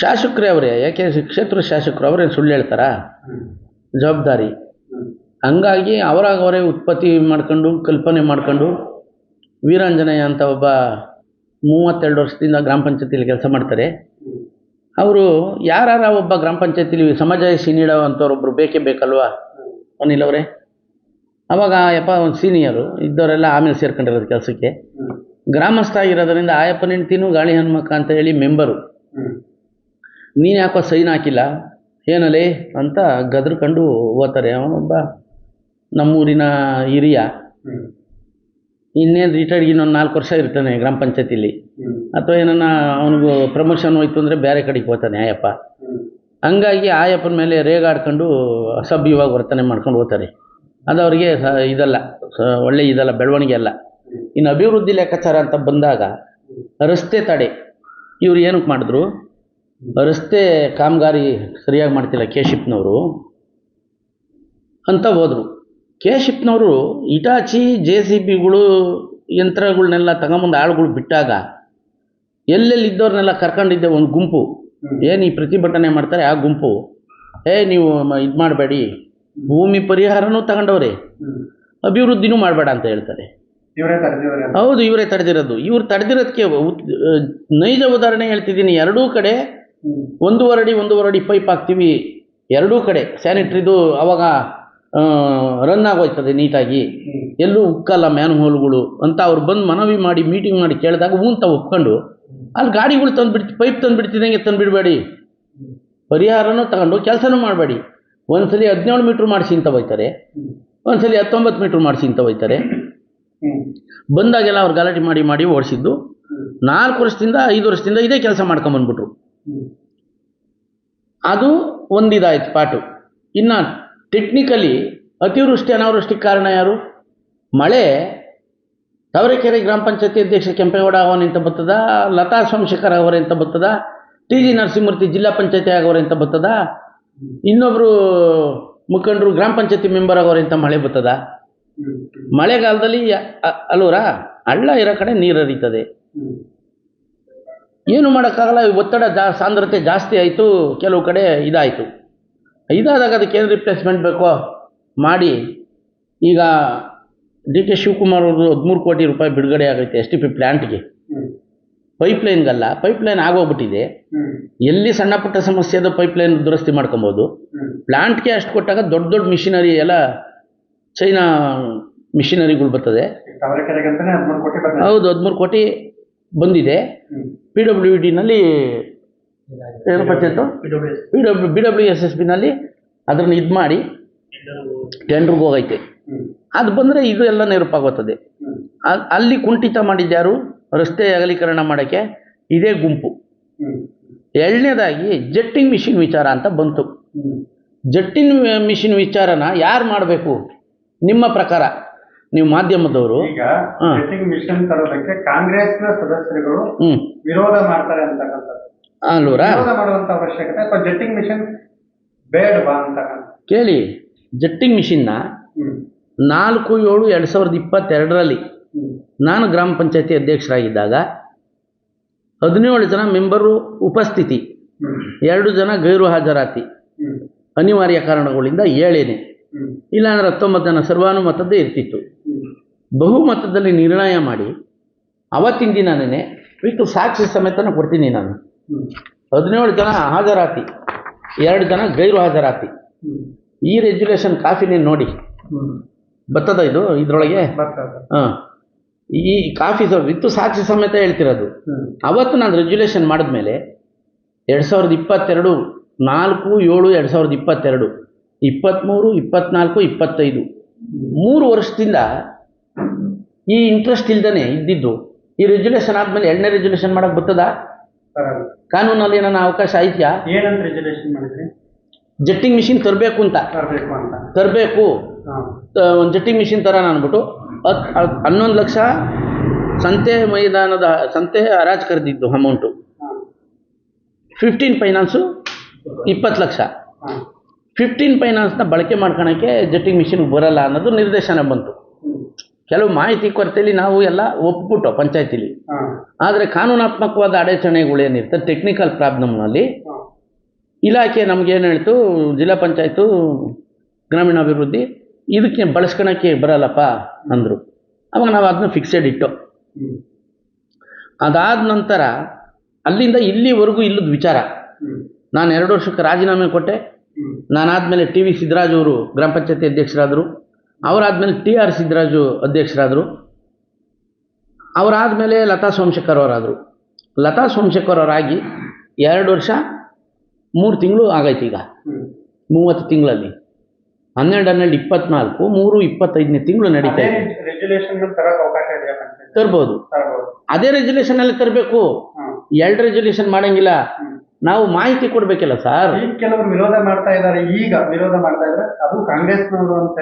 ಶಾಸಕರೇ ಅವರೇ, ಯಾಕೆ ಕ್ಷೇತ್ರ ಶಾಸಕರು ಅವರೇನು ಸುಳ್ಳು ಹೇಳ್ತಾರಾ? ಜವಾಬ್ದಾರಿ. ಹಂಗಾಗಿ ಅವರೇ ಉತ್ಪತ್ತಿ ಮಾಡ್ಕೊಂಡು ಕಲ್ಪನೆ ಮಾಡ್ಕೊಂಡು ವೀರಾಂಜನೇಯ ಅಂತ ಒಬ್ಬ 32 ವರ್ಷದಿಂದ ಗ್ರಾಮ ಪಂಚಾಯತಿಲಿ ಕೆಲಸ ಮಾಡ್ತಾರೆ. ಅವರು ಯಾರ ಒಬ್ಬ ಗ್ರಾಮ ಪಂಚಾಯತಿಲಿ ಸಮಾಜ ನೀಡೋವಂಥವ್ರೊಬ್ಬರು ಬೇಕೇ ಬೇಕಲ್ವಾ ಅನಿಲ್ ಅವರೇ? ಅವಾಗ ಯಪ್ಪ ಒಂದು ಸೀನಿಯರು ಇದ್ದವರೆಲ್ಲ ಆಮೇಲೆ ಸೇರ್ಕೊಂಡಿರೋದು ಕೆಲಸಕ್ಕೆ. ಗ್ರಾಮಸ್ಥ ಆಗಿರೋದ್ರಿಂದ ಆಯಪ್ಪನ ಹೆಂಡ್ತಿನೂ ಗಾಳಿ ಹನುಮಕ್ಕ ಅಂತ ಹೇಳಿ ಮೆಂಬರು. ನೀನು ಯಾಕೋ ಸೈನ್ ಹಾಕಿಲ್ಲ ಏನಲ್ಲೇ ಅಂತ ಗದ್ರಕೊಂಡು ಓದ್ತಾರೆ. ಅವನೊಬ್ಬ ನಮ್ಮೂರಿನ ಹಿರಿಯ, ಇನ್ನೇನು ರಿಟೈರ್ಡ್ಗೆ ಇನ್ನೊಂದು 4 ವರ್ಷ ಇರ್ತಾನೆ ಗ್ರಾಮ ಪಂಚಾಯತಿಲಿ, ಅಥವಾ ಏನನ್ನ ಅವನಿಗೂ ಪ್ರಮೋಷನ್ ಹೋಯ್ತು ಅಂದರೆ ಬೇರೆ ಕಡೆಗೆ ಹೋಗ್ತಾನೆ ಆಯಪ್ಪ. ಹಂಗಾಗಿ ಆಯಪ್ಪನ ಮೇಲೆ ರೇಗಾಡ್ಕೊಂಡು ಅಸಭ್ಯವಾಗಿ ವರ್ತನೆ ಮಾಡ್ಕೊಂಡು ಹೋಗ್ತಾರೆ. ಅದು ಅವ್ರಿಗೆ ಇದಲ್ಲ, ಒಳ್ಳೆ ಇದಲ್ಲ, ಬೆಳವಣಿಗೆ ಅಲ್ಲ. ಇನ್ನು ಅಭಿವೃದ್ಧಿ ಲೆಕ್ಕಾಚಾರ ಅಂತ ಬಂದಾಗ ರಸ್ತೆ ತಡೆ ಇವ್ರು ಏನಕ್ಕೆ ಮಾಡಿದ್ರು? ರಸ್ತೆ ಕಾಮಗಾರಿ ಸರಿಯಾಗಿ ಮಾಡ್ತಿಲ್ಲ ಕೇಶಿಪ್ನವರು ಅಂತ ಹೋದರು. ಕೇಶಿಪ್ನವರು ಇಟಾಚಿ JCBಗಳು ಯಂತ್ರಗಳನ್ನೆಲ್ಲ ತಗೊಂಬಂದು ಆಳುಗಳು ಬಿಟ್ಟಾಗ ಎಲ್ಲೆಲ್ಲಿದ್ದವ್ರನ್ನೆಲ್ಲ ಕರ್ಕೊಂಡಿದ್ದೆ ಒಂದು ಗುಂಪು. ಏನು ಈ ಪ್ರತಿಭಟನೆ ಮಾಡ್ತಾರೆ ಆ ಗುಂಪು, ನೀವು ಇದು ಮಾಡಬೇಡಿ, ಭೂಮಿ ಪರಿಹಾರನೂ ತಗೊಂಡವ್ರೆ, ಅಭಿವೃದ್ಧಿನೂ ಮಾಡಬೇಡ ಅಂತ ಹೇಳ್ತಾರೆ. ಹೌದು, ಇವರೇ ತಡೆದಿರೋದು. ಇವ್ರು ತಡೆದಿರೋದಕ್ಕೆ ನೈಜ ಉದಾಹರಣೆ ಹೇಳ್ತಿದ್ದೀನಿ. ಎರಡೂ ಕಡೆ 1.5 ಅಡಿ ಪೈಪ್ ಹಾಕ್ತೀವಿ, ಎರಡೂ ಕಡೆ ಸ್ಯಾನಿಟ್ರಿದು. ಅವಾಗ ರನ್ ಆಗೋಯ್ತದೆ ನೀಟಾಗಿ, ಎಲ್ಲೂ ಉಕ್ಕಲ್ಲ ಮ್ಯಾನ್ ಹೋಲ್ಗಳು ಅಂತ ಅವ್ರು ಬಂದು ಮನವಿ ಮಾಡಿ ಮೀಟಿಂಗ್ ಮಾಡಿ ಕೇಳಿದಾಗ ಅಂತ ಒಪ್ಕೊಂಡು ಅಲ್ಲಿ ಗಾಡಿಗಳು ತಂದುಬಿಡ್ತಿ, ಪೈಪ್ ತಂದುಬಿಡ್ತಿದ್ದಂಗೆ ತಂದುಬಿಡಬೇಡಿ, ಪರಿಹಾರನೂ ತಗೊಂಡು ಕೆಲಸನೂ ಮಾಡಬೇಡಿ. ಒಂದ್ಸಲಿ 17 ಮೀಟ್ರ್ ಮಾಡಿಸಿ ಅಂತ ಹೋಯ್ತಾರೆ, ಒಂದ್ಸಲಿ 19 ಮೀಟ್ರ್ ಮಾಡಿಸಿ ಅಂತ ಹೋಯ್ತಾರೆ. ಬಂದಾಗೆಲ್ಲ ಅವ್ರು ಗಲಾಟೆ ಮಾಡಿ ಓಡಿಸಿದ್ದು. 4 ವರ್ಷದಿಂದ 5 ವರ್ಷದಿಂದ ಇದೇ ಕೆಲಸ ಮಾಡ್ಕೊಂಬಂದ್ಬಿಟ್ರು. ಅದು ಒಂದಿದಾಯ್ತು ಪಾಟು. ಇನ್ನು ಟೆಕ್ನಿಕಲಿ ಅತಿವೃಷ್ಟಿ ಅನಾವೃಷ್ಟಿಗೆ ಕಾರಣ ಯಾರು? ಮಳೆ. ತಾವರೆಕೆರೆ ಗ್ರಾಮ ಪಂಚಾಯತಿ ಅಧ್ಯಕ್ಷ ಕೆಂಪೇಗೌಡ ಅವನಿಂತ ಬರ್ತದ, ಲತಾ ಸೋಮಶೇಖರ್ ಅವರಂತ ಬರ್ತದ, TG ನರಸಿಂಹಮೂರ್ತಿ ಜಿಲ್ಲಾ ಪಂಚಾಯತಿ ಆಗೋರಂತ ಬರ್ತದ, ಇನ್ನೊಬ್ಬರು ಮುಖಂಡರು ಗ್ರಾಮ ಪಂಚಾಯತಿ ಮೆಂಬರ್ ಆಗೋರಂತ ಮಳೆ ಬರ್ತದ. ಮಳೆಗಾಲದಲ್ಲಿ ಅಲ್ವರ ಹಳ್ಳ ಇರೋ ಕಡೆ ನೀರು ಹರಿತದೆ, ಏನು ಮಾಡೋಕ್ಕಾಗಲ್ಲ. ಒತ್ತಡ ಸಾಂದ್ರತೆ ಜಾಸ್ತಿ ಆಯಿತು, ಕೆಲವು ಕಡೆ ಇದಾಯಿತು. ಇದಾದಾಗ ಅದಕ್ಕೆ ಏನು ರಿಪ್ಲೇಸ್ಮೆಂಟ್ ಬೇಕೋ ಮಾಡಿ ಈಗ DK ಶಿವಕುಮಾರ್ ಅವರು 13 ಕೋಟಿ ರೂಪಾಯಿ ಬಿಡುಗಡೆ ಆಗೈತೆ STP ಪ್ಲ್ಯಾಂಟ್ಗೆ. ಪೈಪ್ಲೈನ್ಗಲ್ಲ, ಪೈಪ್ಲೈನ್ ಆಗೋಗ್ಬಿಟ್ಟಿದೆ. ಎಲ್ಲಿ ಸಣ್ಣ ಪುಟ್ಟ ಸಮಸ್ಯೆ ಅದು ಪೈಪ್ಲೈನ್ ದುರಸ್ತಿ ಮಾಡ್ಕೊಬೋದು. ಪ್ಲ್ಯಾಂಟ್ಗೆ ಅಷ್ಟು ಕೊಟ್ಟಾಗ ದೊಡ್ಡ ಮಿಷಿನರಿ ಎಲ್ಲ ಚೈನಾ ಮಿಷಿನರಿಗಳು ಬರ್ತದೆ. ಹೌದು, 13 ಕೋಟಿ ಬಂದಿದೆ. PWDನಲ್ಲಿ ಏನು ಪಂಚಾಯತು BWSSBನಲ್ಲಿ ಅದನ್ನು ಇದು ಮಾಡಿ ಟೆಂಡ್ರಿಗೆ ಹೋಗೈತೆ. ಅದು ಬಂದರೆ ಇದು ಎಲ್ಲ ನೆರಪಾಗೋತ್ತದೆ. ಅಲ್ಲಿ ಕುಂಠಿತ ಮಾಡಿದ್ಯಾರು? ರಸ್ತೆ ಅಗಲೀಕರಣ ಮಾಡೋಕ್ಕೆ ಇದೇ ಗುಂಪು. ಎರಡನೇದಾಗಿ ಜೆಟ್ಟಿಂಗ್ ಮಿಷಿನ್ ವಿಚಾರ ಅಂತ ಬಂತು. ಜೆಟ್ಟಿಂಗ್ ಮಿಷಿನ್ ವಿಚಾರನ ಯಾರು ಮಾಡಬೇಕು ನಿಮ್ಮ ಪ್ರಕಾರ? ನೀವು ಮಾಧ್ಯಮದವರು ಮಿಷನ್ ತರೋದಕ್ಕೆ ಕಾಂಗ್ರೆಸ್ನ ಸದಸ್ಯರುಗಳು ವಿರೋಧ ಮಾಡ್ತಾರೆ ಅಂತಕ್ಕಂಥದ್ದು ಅಲ್ವರಾ? ಮಾಡುವಂತ ಅವಶ್ಯಕತೆ ಅಥವಾ ಜೆಟ್ಟಿಂಗ್ ಮಿಷನ್ ಬೇಡವಾ ಅಂತಕ್ಕಂಥ ಕೇಳಿ. ಜೆಟ್ಟಿಂಗ್ ಮಿಷನ್ನ 4/7/2022ರಲ್ಲಿ ನಾನು ಗ್ರಾಮ ಪಂಚಾಯತಿ ಅಧ್ಯಕ್ಷರಾಗಿದ್ದಾಗ 17 ಜನ ಮೆಂಬರು ಉಪಸ್ಥಿತಿ, 2 ಜನ ಗೈರು ಹಾಜರಾತಿ, ಅನಿವಾರ್ಯ ಕಾರಣಗಳಿಂದ 7 ಇಲ್ಲಾಂದ್ರೆ 19 ಜನ ಸರ್ವಾನುಮತದ್ದೇ ಇರ್ತಿತ್ತು. ಬಹುಮತದಲ್ಲಿ ನಿರ್ಣಯ ಮಾಡಿ ಅವತ್ತಿನ ದಿನನೇ ವಿತ್ ಸಾಕ್ಷಿ ಸಮೇತನ ಕೊಡ್ತೀನಿ ನಾನು. 17 ಜನ ಹಾಜರಾತಿ, 2 ಜನ ಗೈರು ಹಾಜರಾತಿ. ಈ ರೆಗ್ಯುಲೇಷನ್ ಕಾಫಿನೇ ನೋಡಿ ಬರ್ತದ ಇದು ಇದ್ರೊಳಗೆ. ಈ ಕಾಫಿ ವಿತ್ತು ಸಾಕ್ಷಿ ಸಮೇತ ಹೇಳ್ತಿರೋದು. ಅವತ್ತು ನಾನು ರೆಗ್ಯುಲೇಷನ್ ಮಾಡಿದ್ಮೇಲೆ 2022 4/7/2022 23, 24, 25 3 ವರ್ಷದಿಂದ ಈ ಇಂಟ್ರೆಸ್ಟ್ ಇಲ್ದೇ ಇದ್ದಿದ್ದು. ಈ ರೆಗ್ಯುಲೇಷನ್ ಆದಮೇಲೆ 2ನೇ ರೆಗ್ಯುಲೇಷನ್ ಮಾಡಕ್ಕೆ ಬರ್ತದ? ಕಾನೂನಲ್ಲಿ ಏನಾನ ಅವಕಾಶ ಐತ್ಯಾ? ಏನಂತ ರೆಗ್ಯುಲೇಷನ್ ಮಾಡಿದ್ರಿ? ಜೆಟ್ಟಿಂಗ್ ಮಿಷಿನ್ ತರಬೇಕು ಅಂತ ತರಬೇಕು. ಒಂದು ಜೆಟ್ಟಿಂಗ್ ಮಿಷಿನ್ ತರೋಣ ಅಂದ್ಬಿಟ್ಟು 11 ಲಕ್ಷ ಸಂತೆ ಮೈದಾನದ ಸಂತೆ ಹರಾಜು ಕರೆದಿದ್ದು ಅಮೌಂಟು. 15 ಫೈನಾನ್ಸು 20 ಲಕ್ಷ. 15 ಫೈನಾನ್ಸ್ನ ಬಳಕೆ ಮಾಡ್ಕೊಳಕ್ಕೆ ಜೆಟ್ಟಿಂಗ್ ಮಿಷಿನ್ ಬರಲ್ಲ ಅನ್ನೋದು ನಿರ್ದೇಶನ ಬಂತು. ಕೆಲವು ಮಾಹಿತಿ ಕೊರತೆಯಲ್ಲಿ ನಾವು ಎಲ್ಲ ಒಪ್ಪಿಬಿಟ್ಟು ಪಂಚಾಯತಿಲಿ. ಆದರೆ ಕಾನೂನಾತ್ಮಕವಾದ ಅಡಚಣೆಗಳೇನಿರ್ತದೆ ಟೆಕ್ನಿಕಲ್ ಪ್ರಾಬ್ಲಮ್ನಲ್ಲಿ ಇಲಾಖೆ ನಮಗೇನು ಹೇಳ್ತು, ಜಿಲ್ಲಾ ಪಂಚಾಯತು ಗ್ರಾಮೀಣಾಭಿವೃದ್ಧಿ ಇದಕ್ಕೆ ಬಳಸ್ಕೊಳಕ್ಕೆ ಬರಲ್ಲಪ್ಪ ಅಂದರು. ಅವಾಗ ನಾವು ಅದನ್ನ ಫಿಕ್ಸೆಡ್ ಇಟ್ಟು, ಅದಾದ ನಂತರ ಅಲ್ಲಿಂದ ಇಲ್ಲಿವರೆಗೂ ಇಲ್ಲದ ವಿಚಾರ. ನಾನು 2 ವರ್ಷಕ್ಕೆ ರಾಜೀನಾಮೆ ಕೊಟ್ಟೆ. ನಾನಾದಮೇಲೆ ಟಿ ವಿ ಸಿದ್ದರಾಜು ಅವರು ಗ್ರಾಮ ಪಂಚಾಯತಿ ಅಧ್ಯಕ್ಷರಾದರು. ಅವರಾದಮೇಲೆ ಟಿ ಆರ್ ಸಿದ್ದರಾಜು ಅಧ್ಯಕ್ಷರಾದರು. ಅವರಾದಮೇಲೆ ಲತಾ ಸೋಮಶೇಖರ್ ಅವರಾದರು. ಲತಾ ಸೋಮಶೇಖರ್ ಅವರಾಗಿ 2 ವರ್ಷ 3 ತಿಂಗಳು ಆಗೈತೆ. ಈಗ 30 ತಿಂಗಳಲ್ಲಿ 12 24 3 25ನೇ ತಿಂಗಳು ನಡೀತಾ ಇದೆ. ತರ್ಬೋದು, ಅದೇ ರೆಜುಲೇಷನಲ್ಲಿ ತರಬೇಕು. 2 ರೆಜುಲೇಷನ್ ಮಾಡಂಗಿಲ್ಲ. ನಾವು ಮಾಹಿತಿ ಕೊಡಬೇಕಲ್ಲ ಸರ್. ಕೆಲವರು ವಿರೋಧ ಮಾಡ್ತಾ ಇದ್ದಾರೆ. ಈಗ ವಿರೋಧ ಮಾಡ್ತಾ ಇದ್ದಾರೆ, ಅದು ಕಾಂಗ್ರೆಸ್ನವರು ಅಂತ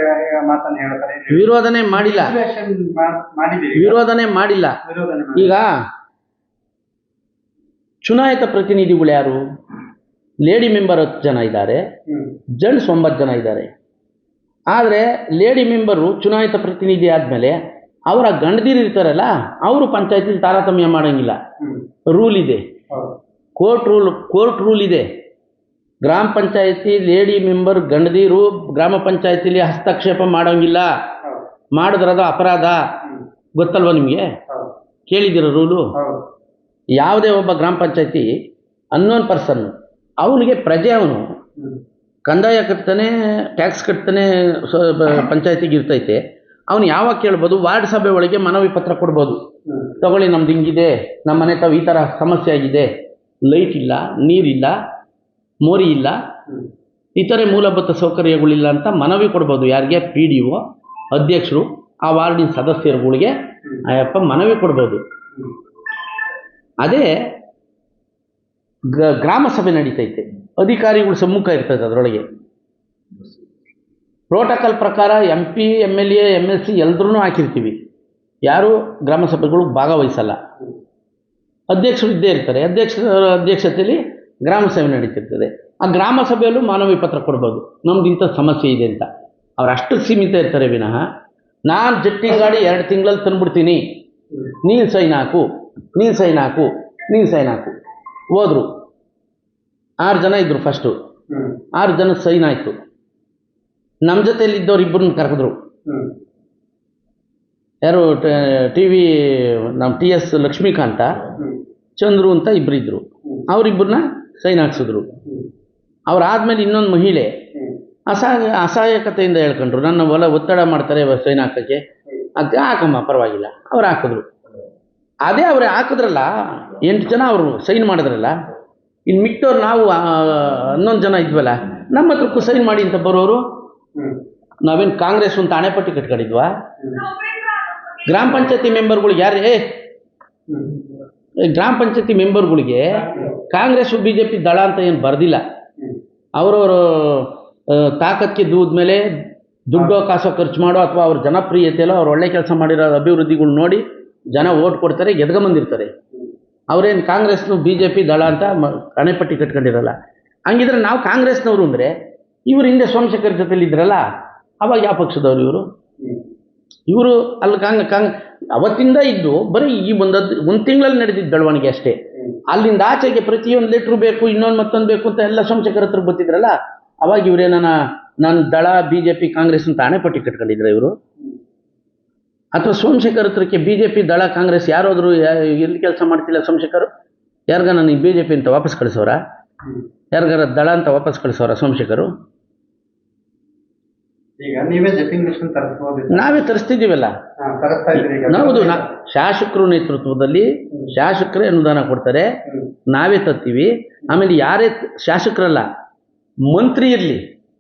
ಮಾತನ್ನು ಹೇಳ್ತಾರೆ. ವಿರೋಧನೆ ಮಾಡಿಲ್ಲ, ಈಗ ಚುನಾಯಿತ ಪ್ರತಿನಿಧಿಗಳು ಯಾರು? ಲೇಡಿ ಮೆಂಬರ್ 10 ಜನ ಇದ್ದಾರೆ, ಜೆಂಟ್ಸ್ 9 ಜನ ಇದ್ದಾರೆ. ಆದರೆ ಲೇಡಿ ಮೆಂಬರು ಚುನಾಯಿತ ಪ್ರತಿನಿಧಿ ಆದಮೇಲೆ ಅವರ ಗಂಡದಿರು ಇರ್ತಾರಲ್ಲ, ಅವರು ಪಂಚಾಯತಿಲಿ ತಾರತಮ್ಯ ಮಾಡೋಂಗಿಲ್ಲ. ರೂಲ್ ಇದೆ, ಕೋರ್ಟ್ ರೂಲ್ ಇದೆ. ಗ್ರಾಮ ಪಂಚಾಯತಿ ಲೇಡಿ ಮೆಂಬರ್ ಗಂಡದಿರು ಗ್ರಾಮ ಪಂಚಾಯತಿಲಿ ಹಸ್ತಕ್ಷೇಪ ಮಾಡೋಂಗಿಲ್ಲ. ಮಾಡಿದ್ರದ ಅಪರಾಧ. ಗೊತ್ತಲ್ವ ನಿಮಗೆ? ಕೇಳಿದ್ದೀರ ರೂಲು? ಯಾವುದೇ ಒಬ್ಬ ಗ್ರಾಮ ಪಂಚಾಯತಿ ಅನ್ನೋನ್ ಪರ್ಸನ್, ಅವನಿಗೆ ಪ್ರಜೆ, ಅವನು ಕಂದಾಯ ಕಟ್ತಾನೆ, ಟ್ಯಾಕ್ಸ್ ಕಟ್ತಾನೆ, ಪಂಚಾಯತಿಗೆ ಇರ್ತೈತೆ. ಅವನು ಯಾವಾಗ ಕೇಳ್ಬೋದು? ವಾರ್ಡ್ ಸಭೆ ಒಳಗೆ ಮನವಿ ಪತ್ರ ಕೊಡ್ಬೋದು. ತಗೊಳ್ಳಿ, ನಮ್ದು ಹಿಂಗಿದೆ, ನಮ್ಮ ಮನೆ ತಾವು ಈ ಥರ ಸಮಸ್ಯೆ ಆಗಿದೆ, ಲೈಟ್ ಇಲ್ಲ, ನೀರಿಲ್ಲ, ಮೋರಿ ಇಲ್ಲ, ಇತರೆ ಮೂಲಭೂತ ಸೌಕರ್ಯಗಳಿಲ್ಲ ಅಂತ ಮನವಿ ಕೊಡ್ಬೋದು. ಯಾರಿಗೆ? ಪಿ ಡಿ ಒ ಅಧ್ಯಕ್ಷರು, ಆ ವಾರ್ಡಿನ ಸದಸ್ಯರುಗಳಿಗೆ ಅಯ್ಯಪ್ಪ ಮನವಿ ಕೊಡ್ಬೋದು. ಅದೇ ಗ್ರಾಮ ಸಭೆ ನಡೀತೈತೆ, ಅಧಿಕಾರಿಗಳು ಸಮ್ಮುಖ ಇರ್ತೈತೆ. ಅದರೊಳಗೆ ಪ್ರೋಟೋಕಾಲ್ ಪ್ರಕಾರ MP MLA MLC ಎಲ್ಲರೂ ಹಾಕಿರ್ತೀವಿ. ಯಾರು ಗ್ರಾಮ ಸಭೆಗಳು ಭಾಗವಹಿಸಲ್ಲ. ಅಧ್ಯಕ್ಷರು ಇದ್ದೇ ಇರ್ತಾರೆ. ಅಧ್ಯಕ್ಷತೆಯಲ್ಲಿ ಗ್ರಾಮ ಸಭೆ ನಡೀತಿರ್ತದೆ. ಆ ಗ್ರಾಮ ಸಭೆಯಲ್ಲೂ ಮನವಿ ಪತ್ರ ಕೊಡ್ಬೋದು, ನಮ್ದು ಇಂಥ ಸಮಸ್ಯೆ ಇದೆ ಅಂತ. ಅವ್ರು ಅಷ್ಟು ಸೀಮಿತ ಇರ್ತಾರೆ ವಿನಃ, ನಾನು ಜಟ್ಟಿ ಗಾಡಿ 2 ತಿಂಗಳಲ್ಲಿ ತಂದುಬಿಡ್ತೀನಿ, ನೀನು ಸೈನ್ ಹಾಕು, ನೀನು ಸೈನ್ ಹಾಕು, ನೀನು ಸೈನ್ ಹಾಕು. ಹೋದ್ರು. 6 ಜನ ಇದ್ದರು. ಫಸ್ಟು 6 ಜನ ಸೈನ್ ಆಯಿತು. ನಮ್ಮ ಜೊತೆಯಲ್ಲಿ ಇದ್ದವ್ರು 2 ಕರೆದ್ರು. ಯಾರು? TV ನಮ್ಮ TS ಲಕ್ಷ್ಮೀಕಾಂತ, ಚಂದ್ರು ಅಂತ 2 ಇದ್ದರು. ಅವರಿಬ್ಬರನ್ನ ಸೈನ್ ಹಾಕ್ಸಿದ್ರು. ಅವರಾದ್ಮೇಲೆ ಇನ್ನೊಂದು ಮಹಿಳೆ ಅಸಹಾಯಕತೆಯಿಂದ ಹೇಳ್ಕೊಂಡ್ರು, ನನ್ನ ಒತ್ತಡ ಮಾಡ್ತಾರೆ ಸೈನ್ ಹಾಕೋಕ್ಕೆ. ಅದು ಹಾಕಮ್ಮ ಪರವಾಗಿಲ್ಲ, ಅವ್ರು ಹಾಕಿದ್ರು. ಅದೇ ಅವ್ರು ಹಾಕಿದ್ರಲ್ಲ, 8 ಜನ ಅವರು ಸೈನ್ ಮಾಡಿದ್ರಲ್ಲ, ಇನ್ನು ಮಿಕ್ತವ್ರು ನಾವು 11 ಜನ ಇದ್ವಲ್ಲ, ನಮ್ಮ ಹತ್ರಕ್ಕೂ ಸೈನ್ ಮಾಡಿ ಅಂತ ಬರೋರು. ನಾವೇನು ಕಾಂಗ್ರೆಸ್ ಅಂತ ಹಣೆಪಟ್ಟಿ ಕಟ್ಕೊಂಡಿದ್ವಾ? ಗ್ರಾಮ ಪಂಚಾಯತಿ ಮೆಂಬರ್ಗಳಿಗೆ ಯಾರೇ? ಗ್ರಾಮ ಪಂಚಾಯತಿ ಮೆಂಬರ್ಗಳಿಗೆ ಕಾಂಗ್ರೆಸ್ BJP ದಳ ಅಂತ ಏನು ಬರೆದಿಲ್ಲ. ಅವರವರು ತಾಕತ್ತಿಗೆ ದೂದ ಮೇಲೆ ದುಡ್ಡೋ ಕಾಸೋ ಖರ್ಚು ಮಾಡೋ, ಅಥವಾ ಅವ್ರ ಜನಪ್ರಿಯತೆಯಲ್ಲೋ ಅವ್ರು ಒಳ್ಳೆ ಕೆಲಸ ಮಾಡಿರೋ ಅಭಿವೃದ್ಧಿಗಳು ನೋಡಿ ಜನ ಓಟ್ ಕೊಡ್ತಾರೆ, ಗೆದ್ಕೊಂಬಂದಿರ್ತಾರೆ. ಅವರೇನು ಕಾಂಗ್ರೆಸ್ನು BJP ದಳ ಅಂತ ಹಣೆಪಟ್ಟಿ ಕಟ್ಕೊಂಡಿರಲ್ಲ. ಹಂಗಿದ್ರೆ ನಾವು ಕಾಂಗ್ರೆಸ್ನವರು ಅಂದರೆ, ಇವರು ಹಿಂದೆ ಸೋಮಶೇಖರ್ ಜೊತೆಲಿ ಇದ್ರಲ್ಲ, ಅವಾಗ ಯಾವ ಪಕ್ಷದವರು ಇವರು? ಇವರು ಅಲ್ಲಿ ಅವತ್ತಿಂದ ಇದ್ದು ಬರೀ ಈ ಒಂದು ತಿಂಗಳಲ್ಲಿ ನಡೆದಿದ್ದ ಬೆಳವಣಿಗೆ ಅಷ್ಟೇ. ಅಲ್ಲಿಂದ ಆಚೆಗೆ ಪ್ರತಿಯೊಂದು ಲೆಟ್ರು ಬೇಕು, ಇನ್ನೊಂದು ಮತ್ತೊಂದು ಬೇಕು ಅಂತ ಎಲ್ಲ ಸೋಮಶೇಖರ್ ಹತ್ರ ಗೊತ್ತಿದ್ರಲ್ಲ, ಅವಾಗ ನನ್ನ ದಳ BJP ಕಾಂಗ್ರೆಸ್ ಅಂತ ಹಣೆಪಟ್ಟಿ ಕಟ್ಕೊಂಡಿದ್ರ ಇವರು? ಅಥವಾ ಸೋಮಶೇಖರ್ ಹತ್ರಕ್ಕೆ BJP ದಳ ಕಾಂಗ್ರೆಸ್ ಯಾರಾದರೂ ಎಲ್ಲಿ ಕೆಲಸ ಮಾಡ್ತಿಲ್ಲ ಸೋಮಶೇಖರ್? ಯಾರಿಗ ನನಗೆ BJP ಅಂತ ವಾಪಸ್ ಕಳಿಸೋರ? ಯಾರಿಗಾರ ದಳ ಅಂತ ವಾಪಸ್ ಕಳಿಸೋರ ಸೋಮಶೇಖರು? ನಾವೇ ತರಿಸ್ತಿದ್ದೀವಲ್ಲ. ಹೌದು, ಶಾಸಕರು ನೇತೃತ್ವದಲ್ಲಿ ಶಾಸಕರೇ ಅನುದಾನ ಕೊಡ್ತಾರೆ, ನಾವೇ ತರ್ತೀವಿ. ಆಮೇಲೆ ಯಾರೇ ಶಾಸಕರಲ್ಲ, ಮಂತ್ರಿ ಇರಲಿ,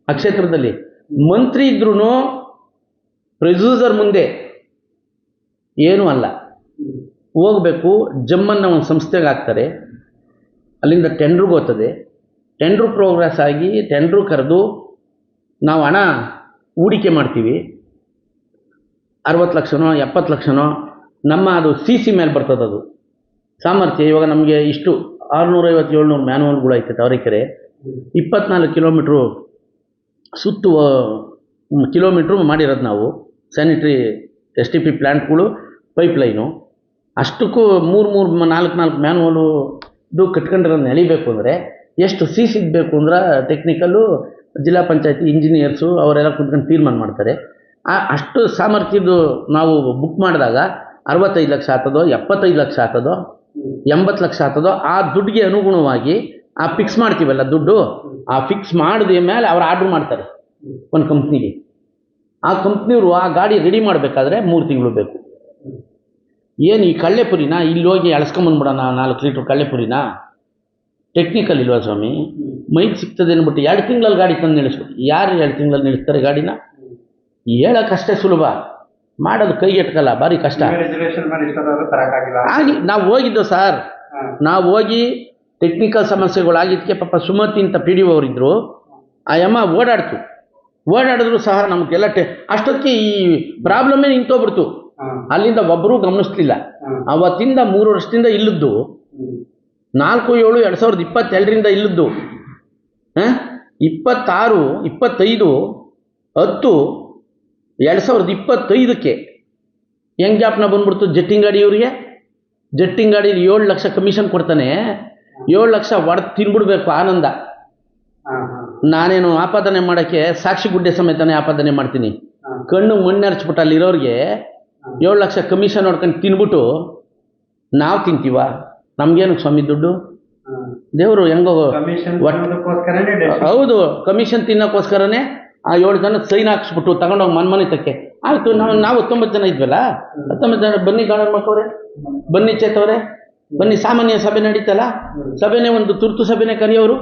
ಆ ಕ್ಷೇತ್ರದಲ್ಲಿ ಮಂತ್ರಿ ಇದ್ರೂ ಪ್ರೊಡ್ಯೂಸರ್ ಮುಂದೆ ಏನೂ ಅಲ್ಲ, ಹೋಗಬೇಕು. ಜಮ್ಮನ್ನು ಒಂದು ಸಂಸ್ಥೆಗೆ ಹಾಕ್ತಾರೆ, ಅಲ್ಲಿಂದ ಟೆಂಡ್ರಿಗೆ ಹೋಗ್ತದೆ. ಟೆಂಡ್ರು ಪ್ರೋಗ್ರೆಸ್ ಆಗಿ ಟೆಂಡ್ರು ಕರೆದು ನಾವು ಹಣ ಹೂಡಿಕೆ ಮಾಡ್ತೀವಿ. 60 ಲಕ್ಷನೋ 70 ಲಕ್ಷನೋ ನಮ್ಮ ಅದು CC ಮೇಲೆ ಬರ್ತದೆ. ಅದು ಸಾಮರ್ಥ್ಯ. ಇವಾಗ ನಮಗೆ ಇಷ್ಟು 650-700 ಮ್ಯಾನುವಲ್ಗಳು ಐತೆ ತಾವರೆಕೆರೆ. 24 ಕಿಲೋಮೀಟ್ರು ಸುತ್ತು ಕಿಲೋಮೀಟ್ರು ಮಾಡಿರೋದು ನಾವು. ಸ್ಯಾನಿಟ್ರಿ STP ಪ್ಲ್ಯಾಂಟ್ಗಳು, ಪೈಪ್ಲೈನು, ಅಷ್ಟಕ್ಕೂ 3-4 ಮ್ಯಾನುವಲು ಇದು ಕಟ್ಕೊಂಡಿರೋದು ಎಳಿಬೇಕು ಅಂದರೆ ಎಷ್ಟು ಸೀಸಿಗೆ ಬೇಕು ಅಂದ್ರೆ ಟೆಕ್ನಿಕಲ್ಲು ಜಿಲ್ಲಾ ಪಂಚಾಯತಿ ಇಂಜಿನಿಯರ್ಸು ಅವರೆಲ್ಲ ಕುತ್ಕೊಂಡು ತೀರ್ಮಾನ ಮಾಡ್ತಾರೆ. ಅಷ್ಟು ಸಾಮರ್ಥ್ಯದ್ದು ನಾವು ಬುಕ್ ಮಾಡಿದಾಗ 65 ಲಕ್ಷ ಆಗ್ತದೋ, 75 ಲಕ್ಷ ಆಗ್ತದೋ, 80 ಲಕ್ಷ ಆಗ್ತದೋ, ಆ ದುಡ್ಡಿಗೆ ಅನುಗುಣವಾಗಿ ಆ ಫಿಕ್ಸ್ ಮಾಡ್ತೀವಲ್ಲ ದುಡ್ಡು, ಆ ಫಿಕ್ಸ್ ಮಾಡಿದ ಮೇಲೆ ಅವ್ರು ಆರ್ಡ್ರ್ ಮಾಡ್ತಾರೆ ಒಂದು ಕಂಪ್ನಿಗೆ. ಆ ಕಂಪ್ನಿಯವರು ಆ ಗಾಡಿ ರೆಡಿ ಮಾಡಬೇಕಾದ್ರೆ 3 ತಿಂಗಳು ಬೇಕು. ಏನು ಈ ಕಳ್ಳೆಪುರಿನ ಇಲ್ಲಿ ಹೋಗಿ ಎಳ್ಸ್ಕೊಂಬಂದ್ಬಿಡೋಣ 4 ಲೀಟ್ರ್ ಕಳ್ಳೆಪುರಿನ? ಟೆಕ್ನಿಕಲ್ ಇಲ್ವಾ ಸ್ವಾಮಿ? ಮೈಕ್ ಸಿಗ್ತದೆ ಅಂದ್ಬಿಟ್ಟು 2 ತಿಂಗಳಲ್ಲಿ ಗಾಡಿ ತಂದು ನಿಲ್ಲಿಸ್ಬಿಟ್ಟು ಯಾರು 2 ತಿಂಗಳಲ್ಲಿ ನಿಲ್ಲಿಸ್ತಾರೆ ಗಾಡಿನ? ಹೇಳೋಕ್ಕಷ್ಟೇ ಸುಲಭ, ಮಾಡೋದು ಕೈಗೆಟ್ಕಲ್ಲ, ಭಾರಿ ಕಷ್ಟ. ಆಗಿ ನಾವು ಹೋಗಿದ್ದು ಸರ್, ನಾವು ಹೋಗಿ ಟೆಕ್ನಿಕಲ್ ಸಮಸ್ಯೆಗಳಾಗಿದ್ದಕ್ಕೆ ಪಾಪ ಸುಮತಿ ಅಂತ ಪಿ ಡಿ ಒ ಅವರಿದ್ದರು, ಆ ಯಮ್ಮ ಓಡಾಡಿದ್ರು ಸಹ ನಮಗೆಲ್ಲ ಅಷ್ಟೊತ್ತಿಗೆ ಈ ಪ್ರಾಬ್ಲಮ್ಮೇ ನಿಂತೋಗ್ಬಿಡ್ತು. ಅಲ್ಲಿಂದ ಒಬ್ಬರೂ ಗಮನಿಸ್ಲಿಲ್ಲ. ಅವತ್ತಿಂದ 3 ವರ್ಷದಿಂದ ಇಲ್ಲದ್ದು, 4/7/2022 ಇಲ್ಲದ್ದು 26, 25, 10/2025 ಹೆಂಗ್ ಜ್ಞಾಪನ ಬಂದ್ಬಿಡ್ತು ಜೆಟ್ಟಿಂಗ್ ಗಾಡಿ ಇವರಿಗೆ. ಜೆಟ್ಟಿಂಗ್ ಗಾಡೀಲಿ 7 ಲಕ್ಷ ಕಮಿಷನ್ ಕೊಡ್ತಾನೆ, 7 ಲಕ್ಷ ಒಡೆದು ತಿನ್ಬಿಡ್ಬೇಕು ಆನಂದ. ನಾನೇನು ಆಪಾದನೆ ಮಾಡೋಕ್ಕೆ ಸಾಕ್ಷಿ ಗುಡ್ಡೆ ಸಮೇತನೇ ಆಪಾದನೆ ಮಾಡ್ತೀನಿ. ಕಣ್ಣು ಮಣ್ಣೆರ್ಚ್ಬಿಟ್ಟು ಅಲ್ಲಿರೋರಿಗೆ 7 ಲಕ್ಷ ಕಮಿಷನ್ ಹೊಡ್ಕೊಂಡು ತಿನ್ಬಿಟ್ಟು ನಾವು ತಿಂತೀವ? ನಮ್ಗೇನು ಸ್ವಾಮಿ ದುಡ್ಡು? ದೇವರು ಹೆಂಗೋ ಹೌದು, ಕಮಿಷನ್ ತಿನ್ನೋಕ್ಕೋಸ್ಕರನೇ ಆ 7 ಜನ ಸೈನ್ ಹಾಕ್ಸ್ಬಿಟ್ಟು ತಗೊಂಡೋಗಿ ಮನೆ ತಕ್ಕೆ ಆಯಿತು. ನಾವು 19 ಜನ ಇದ್ವಲ್ಲ, 19 ಜನ ಬನ್ನಿ ಗಾರ್ಡನ್ ಮಕ್ಕವ್ರೆ, ಬನ್ನಿ ಚೇತವ್ರೆ, ಬನ್ನಿ ಸಾಮಾನ್ಯ ಸಭೆ ನಡೀತಲ್ಲ, ಸಭೆನೇ ಒಂದು ತುರ್ತು ಸಭೆನೇ ಕರೆಯೋರು.